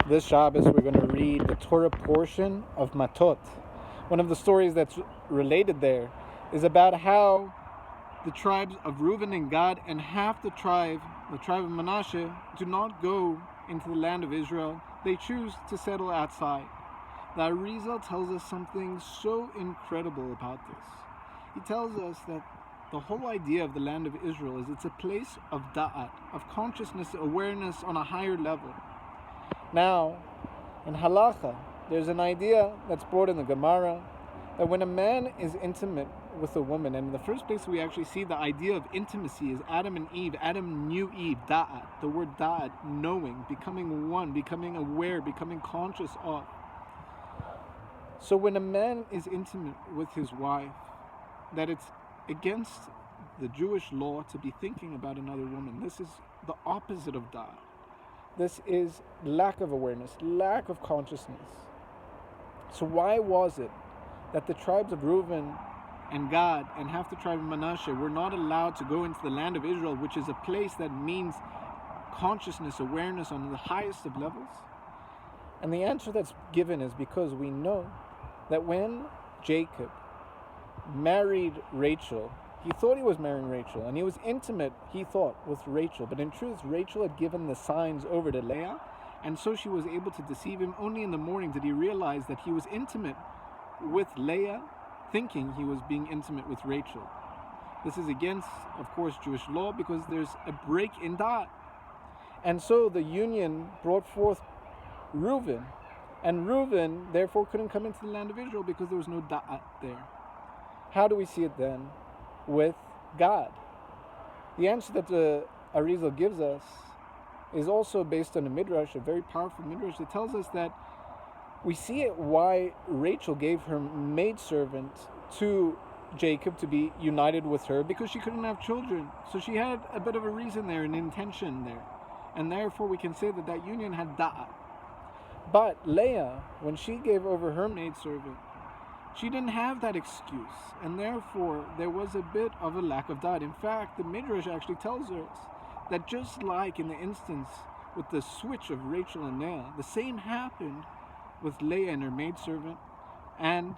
This Shabbos we're going to read the Torah portion of Mattot. One of the stories that's related there is about how the tribes of Reuben and Gad and half the tribe of Manasseh, do not go into the land of Israel. They choose to settle outside. The Arizal tells us something so incredible about this. He tells us that the whole idea of the land of Israel is it's a place of da'at, of consciousness, awareness on a higher level. Now, in halacha, there's an idea that's brought in the Gemara that when a man is intimate with a woman, and in the first place we actually see the idea of intimacy is Adam and Eve. Adam knew Eve, da'at, the word da'at, knowing, becoming one, becoming aware, becoming conscious of. So when a man is intimate with his wife, that it's against the Jewish law to be thinking about another woman. This is the opposite of da'at. This is lack of awareness, lack of consciousness. So why was it that the tribes of Reuben and Gad and half the tribe of Manasseh were not allowed to go into the land of Israel, which is a place that means consciousness, awareness on the highest of levels? And the answer that's given is because we know that when Jacob married Rachel, he thought he was marrying Rachel, and he was intimate, he thought, with Rachel. But in truth, Rachel had given the signs over to Leah, and so she was able to deceive him. Only in the morning did he realize that he was intimate with Leah, thinking he was being intimate with Rachel. This is against, of course, Jewish law, because there's a break in da'at. And so the union brought forth Reuben, and Reuben therefore couldn't come into the land of Israel because there was no da'at there. How do we see it then with God? The answer that the Arizal gives us is also based on a midrash, a very powerful midrash that tells us that we see it why Rachel gave her maidservant to Jacob to be united with her, because she couldn't have children. So she had a bit of a reason there, an intention there. And therefore we can say that that union had da'at. But Leah, when she gave over her maidservant, she didn't have that excuse, and therefore there was a bit of a lack of da'at. In fact, the midrash actually tells us that just like in the instance with the switch of Rachel and Leah, the same happened with Leah and her maidservant, and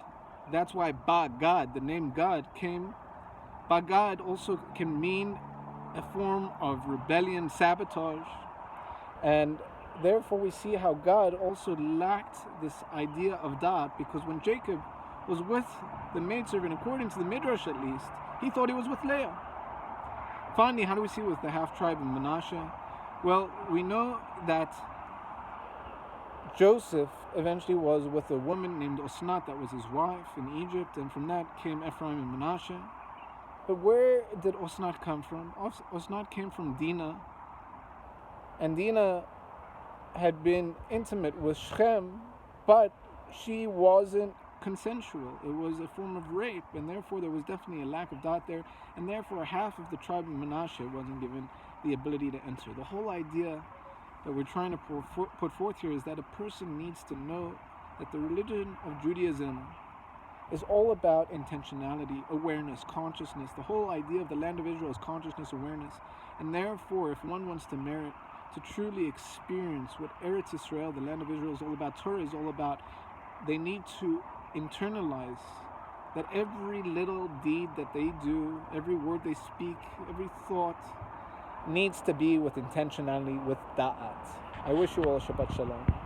that's why Ba-Gad, the name God, came. Ba-Gad also can mean a form of rebellion, sabotage, and therefore we see how God also lacked this idea of da'at, because when Jacob was with the maidservant, according to the midrash at least, he thought he was with Leah. Finally, how do we see with the half-tribe of Manasseh? Well, we know that Joseph eventually was with a woman named Osnat, that was his wife in Egypt, and from that came Ephraim and Manasseh. But where did Osnat come from? Osnat came from Dinah, and Dinah had been intimate with Shem, but she wasn't consensual. It was a form of rape, and therefore there was definitely a lack of da'at there, and therefore half of the tribe of Manasseh wasn't given the ability to enter. The whole idea that we're trying to put forth here is that a person needs to know that the religion of Judaism is all about intentionality, awareness, consciousness. The whole idea of the land of Israel is consciousness, awareness, and therefore if one wants to merit to truly experience what Eretz Israel, the land of Israel, is all about, Torah is all about, they need to internalize that every little deed that they do, every word they speak, every thought needs to be with intentionality, with da'at. I wish you all Shabbat Shalom.